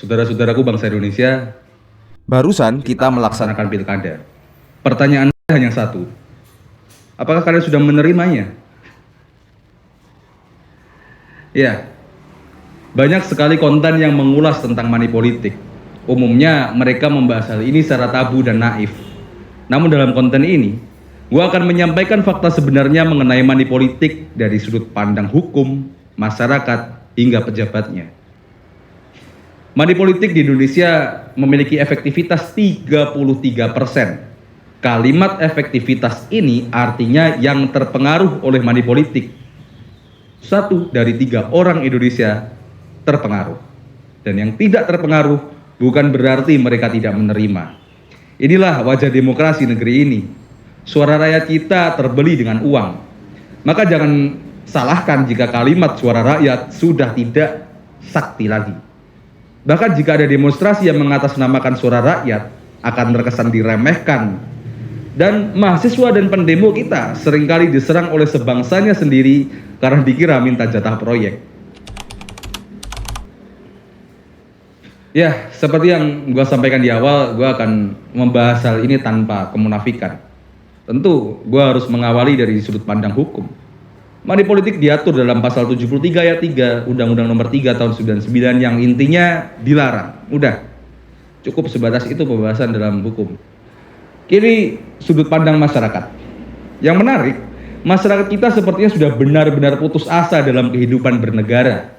Saudara-saudaraku bangsa Indonesia, Barusan kita melaksanakan melaksanakan pilkada. Pertanyaan saya hanya satu, apakah kalian sudah menerimanya? Ya, banyak sekali konten yang mengulas tentang money politik. Umumnya mereka membahas hal ini secara tabu dan naif. Namun dalam konten ini, gua akan menyampaikan fakta sebenarnya mengenai money politik dari sudut pandang hukum, masyarakat, hingga pejabatnya. Money politik di Indonesia memiliki efektivitas 33%. Kalimat efektivitas ini artinya yang terpengaruh oleh money politik. 1 dari 3 orang Indonesia terpengaruh. Dan yang tidak terpengaruh bukan berarti mereka tidak menerima. Inilah wajah demokrasi negeri ini. Suara rakyat kita terbeli dengan uang. Maka jangan salahkan jika kalimat suara rakyat sudah tidak sakti lagi. Bahkan jika ada demonstrasi yang mengatasnamakan suara rakyat akan terkesan diremehkan. Dan mahasiswa dan pendemo kita seringkali diserang oleh sebangsanya sendiri karena dikira minta jatah proyek. Ya, seperti yang gue sampaikan di awal, gue akan membahas hal ini tanpa kemunafikan. Tentu, gue harus mengawali dari sudut pandang hukum. Money politik diatur dalam pasal 73 ayat 3 Undang-Undang nomor 3 tahun 99 yang intinya dilarang. Udah, cukup sebatas itu pembahasan dalam hukum. Kini sudut pandang masyarakat. Yang menarik, masyarakat kita sepertinya sudah benar-benar putus asa dalam kehidupan bernegara.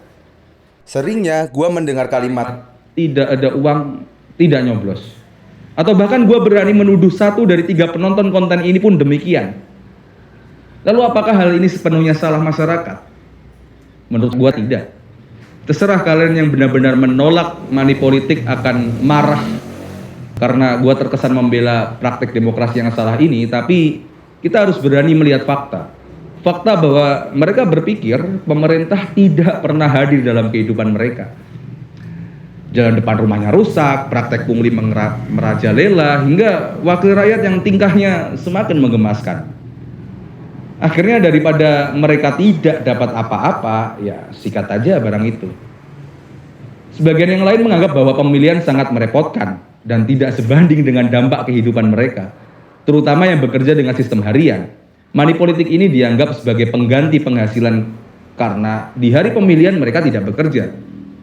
Seringnya gue mendengar kalimat Tidak ada uang, tidak nyoblos. Atau bahkan gue berani menuduh 1 dari 3 penonton konten ini pun demikian. Lalu apakah hal ini sepenuhnya salah masyarakat? Menurut gue tidak. Terserah kalian yang benar-benar menolak money politik akan marah karena gue terkesan membela praktik demokrasi yang salah ini, tapi kita harus berani melihat fakta. Fakta bahwa mereka berpikir pemerintah tidak pernah hadir dalam kehidupan mereka. Jalan depan rumahnya rusak, praktek pungli merajalela, hingga wakil rakyat yang tingkahnya semakin menggemaskan. Akhirnya daripada mereka tidak dapat apa-apa, ya sikat aja barang itu. Sebagian yang lain menganggap bahwa pemilihan sangat merepotkan dan tidak sebanding dengan dampak kehidupan mereka, terutama yang bekerja dengan sistem harian. Money politik ini dianggap sebagai pengganti penghasilan karena di hari pemilihan mereka tidak bekerja.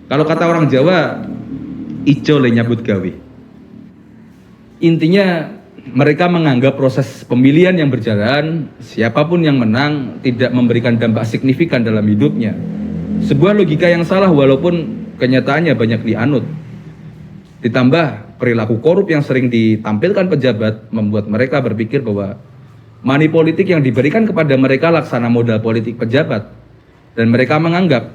Kalau kata orang Jawa, ijo le nyambut gawe. Intinya mereka menganggap proses pemilihan yang berjalan, siapapun yang menang tidak memberikan dampak signifikan dalam hidupnya. Sebuah logika yang salah walaupun kenyataannya banyak dianut. Ditambah perilaku korup yang sering ditampilkan pejabat membuat mereka berpikir bahwa money politik yang diberikan kepada mereka laksana modal politik pejabat. Dan mereka menganggap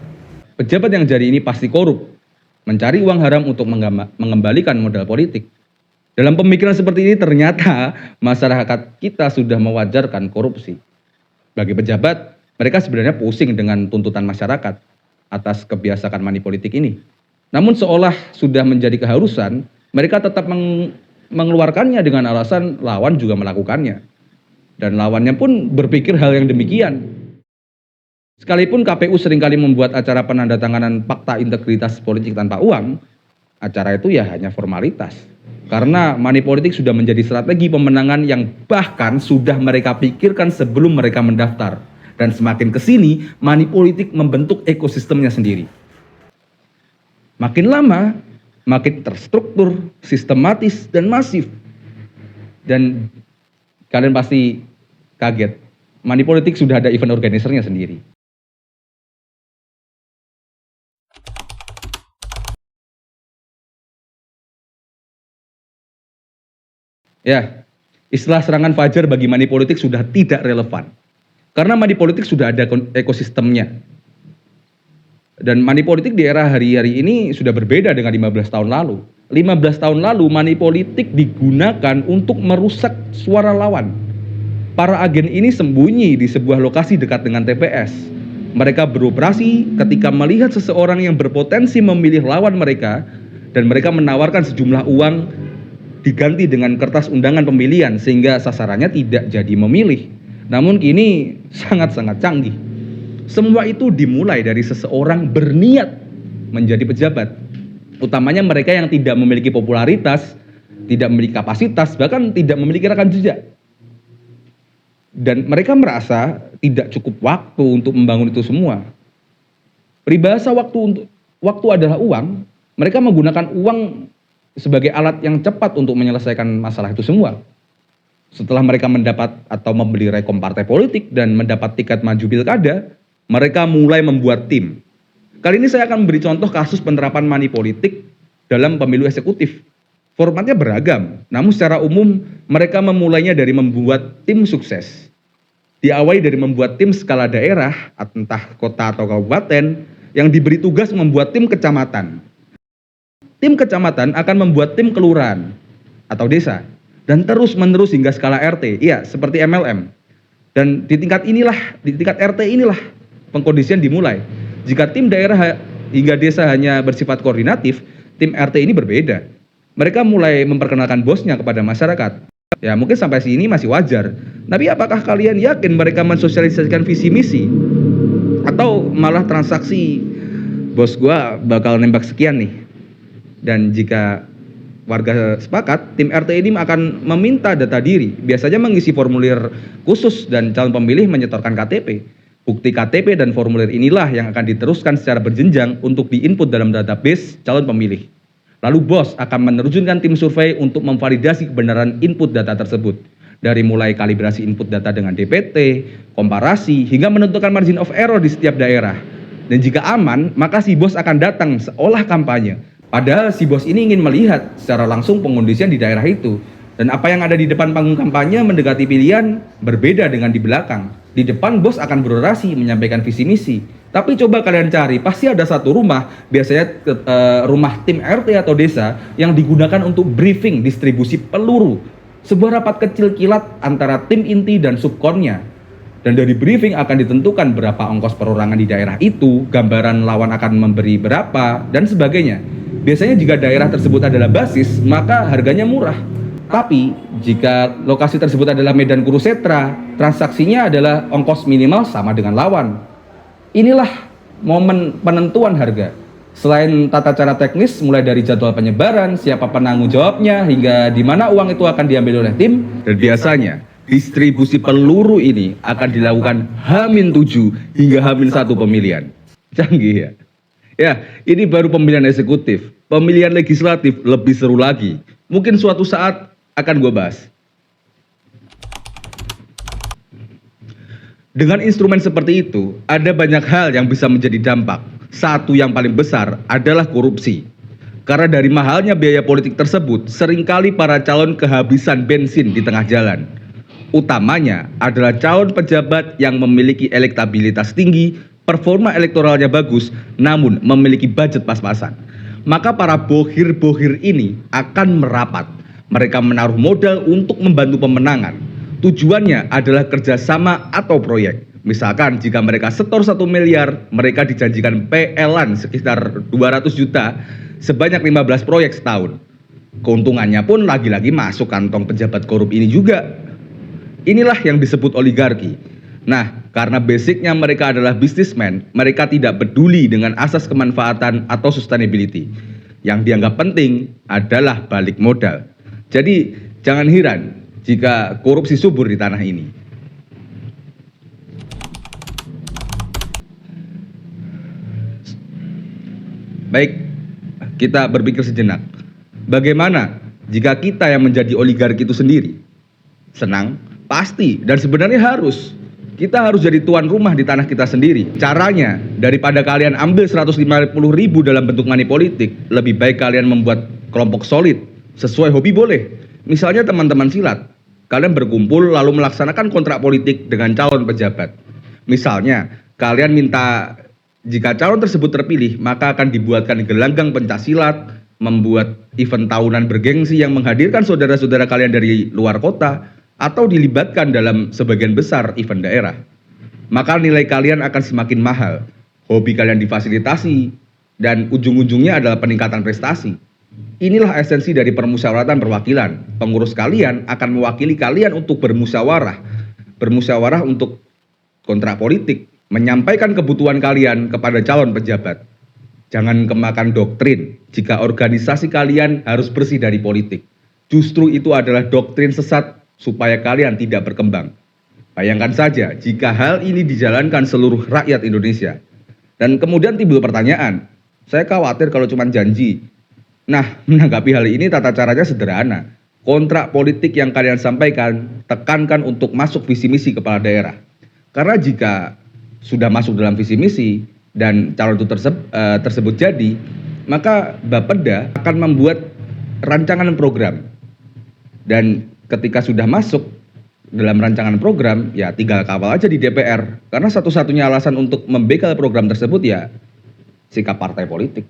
pejabat yang jadi ini pasti korup, mencari uang haram untuk mengembalikan modal politik. Dalam pemikiran seperti ini ternyata masyarakat kita sudah mewajarkan korupsi. Bagi pejabat, mereka sebenarnya pusing dengan tuntutan masyarakat atas kebiasaan money politik ini. Namun seolah sudah menjadi keharusan, mereka tetap mengeluarkannya dengan alasan lawan juga melakukannya. Dan lawannya pun berpikir hal yang demikian. Sekalipun KPU seringkali membuat acara penandatanganan fakta integritas politik tanpa uang, acara itu ya hanya formalitas. Karena money politik sudah menjadi strategi pemenangan yang bahkan sudah mereka pikirkan sebelum mereka mendaftar. Dan semakin kesini, money politik membentuk ekosistemnya sendiri. Makin lama, makin terstruktur, sistematis, dan masif. Dan kalian pasti kaget, money politik sudah ada event organisernya sendiri. Ya, istilah serangan fajar bagi money politik sudah tidak relevan. Karena money politik sudah ada ekosistemnya. Dan money politik di era hari-hari ini sudah berbeda dengan 15 tahun lalu. 15 tahun lalu money politik digunakan untuk merusak suara lawan. Para agen ini sembunyi di sebuah lokasi dekat dengan TPS. Mereka beroperasi ketika melihat seseorang yang berpotensi memilih lawan mereka dan mereka menawarkan sejumlah uang diganti dengan kertas undangan pemilihan sehingga sasarannya tidak jadi memilih. Namun kini sangat-sangat canggih. Semua itu dimulai dari seseorang berniat menjadi pejabat. Utamanya mereka yang tidak memiliki popularitas, tidak memiliki kapasitas, bahkan tidak memiliki rekam jejak. Dan mereka merasa tidak cukup waktu untuk membangun itu semua. Peribahasa waktu adalah uang, mereka menggunakan uang sebagai alat yang cepat untuk menyelesaikan masalah itu semua. Setelah mereka mendapat atau membeli rekom partai politik dan mendapat tiket maju pilkada, mereka mulai membuat tim. Kali ini saya akan memberi contoh kasus penerapan money politik dalam pemilu eksekutif. Formatnya beragam, namun secara umum mereka memulainya dari membuat tim sukses. Diawali dari membuat tim skala daerah, entah kota atau kabupaten, yang diberi tugas membuat tim kecamatan. Tim kecamatan akan membuat tim kelurahan atau desa, dan terus menerus hingga skala RT, iya seperti MLM. Dan di tingkat RT inilah pengkondisian dimulai. Jika tim daerah hingga desa hanya bersifat koordinatif, tim RT ini berbeda. Mereka mulai memperkenalkan bosnya kepada masyarakat. Ya mungkin sampai sini masih wajar. Tapi apakah kalian yakin mereka mensosialisasikan visi misi? Atau malah transaksi, bos gua bakal nembak sekian nih. Dan jika warga sepakat, tim RT ini akan meminta data diri. Biasanya mengisi formulir khusus dan calon pemilih menyetorkan KTP. Bukti KTP dan formulir inilah yang akan diteruskan secara berjenjang untuk diinput dalam database calon pemilih. Lalu bos akan menerjunkan tim survei untuk memvalidasi kebenaran input data tersebut. Dari mulai kalibrasi input data dengan DPT, komparasi, hingga menentukan margin of error di setiap daerah. Dan jika aman, maka si bos akan datang seolah kampanye. Padahal si bos ini ingin melihat secara langsung pengondisian di daerah itu. Dan apa yang ada di depan panggung kampanye mendekati pilihan berbeda dengan di belakang. Di depan bos akan berorasi menyampaikan visi misi. Tapi coba kalian cari, pasti ada satu rumah, biasanya rumah tim RT atau desa yang digunakan untuk briefing distribusi peluru. Sebuah rapat kecil kilat antara tim inti dan subkonnya. Dan dari briefing akan ditentukan berapa ongkos perorangan di daerah itu, gambaran lawan akan memberi berapa, dan sebagainya. Biasanya jika daerah tersebut adalah basis, maka harganya murah. Tapi jika lokasi tersebut adalah Medan Kurusetra, transaksinya adalah ongkos minimal sama dengan lawan. Inilah momen penentuan harga. Selain tata cara teknis, mulai dari jadwal penyebaran, siapa penanggung jawabnya, hingga di mana uang itu akan diambil oleh tim. Dan biasanya distribusi peluru ini akan dilakukan H-7 hingga H-1 pemilihan. Canggih ya. Ya, ini baru pemilihan eksekutif. Pemilihan legislatif lebih seru lagi. Mungkin suatu saat akan gue bahas. Dengan instrumen seperti itu, ada banyak hal yang bisa menjadi dampak. Satu yang paling besar adalah korupsi. Karena dari mahalnya biaya politik tersebut, seringkali para calon kehabisan bensin di tengah jalan. Utamanya adalah calon pejabat yang memiliki elektabilitas tinggi, performa elektoralnya bagus, namun memiliki budget pas-pasan. Maka para bohir-bohir ini akan merapat. Mereka menaruh modal untuk membantu pemenangan. Tujuannya adalah kerjasama atau proyek. Misalkan jika mereka setor 1 miliar, mereka dijanjikan PL-an sekitar 200 juta sebanyak 15 proyek setahun. Keuntungannya pun lagi-lagi masuk kantong pejabat korup ini juga. Inilah yang disebut oligarki. Nah, karena basicnya mereka adalah bisnismen, mereka tidak peduli dengan asas kemanfaatan atau sustainability. Yang dianggap penting adalah balik modal. Jadi, jangan heran jika korupsi subur di tanah ini. Baik, kita berpikir sejenak. Bagaimana jika kita yang menjadi oligarki itu sendiri? Senang? Pasti, dan sebenarnya harus. Kita harus jadi tuan rumah di tanah kita sendiri. Caranya, daripada kalian ambil 150.000 dalam bentuk money politik, lebih baik kalian membuat kelompok solid. Sesuai hobi boleh. Misalnya teman-teman silat. Kalian berkumpul lalu melaksanakan kontrak politik dengan calon pejabat. Misalnya, kalian minta jika calon tersebut terpilih, maka akan dibuatkan gelanggang pencaksilat, membuat event tahunan bergengsi yang menghadirkan saudara-saudara kalian dari luar kota, atau dilibatkan dalam sebagian besar event daerah. Maka nilai kalian akan semakin mahal, hobi kalian difasilitasi, dan ujung-ujungnya adalah peningkatan prestasi. Inilah esensi dari permusyawaratan perwakilan. Pengurus kalian akan mewakili kalian untuk bermusyawarah untuk kontrak politik, menyampaikan kebutuhan kalian kepada calon pejabat. Jangan kemakan doktrin jika organisasi kalian harus bersih dari politik. Justru itu adalah doktrin sesat supaya kalian tidak berkembang. Bayangkan saja jika hal ini dijalankan seluruh rakyat Indonesia. Dan kemudian timbul pertanyaan, saya khawatir kalau cuma janji. Nah, menanggapi hal ini tata caranya sederhana. Kontrak politik yang kalian sampaikan, tekankan untuk masuk visi misi kepala daerah. Karena jika sudah masuk dalam visi misi dan calon itu tersebut jadi, maka Bapeda akan membuat rancangan program. Dan ketika sudah masuk dalam rancangan program, ya tinggal kawal aja di DPR. Karena satu-satunya alasan untuk membegal program tersebut ya sikap partai politik.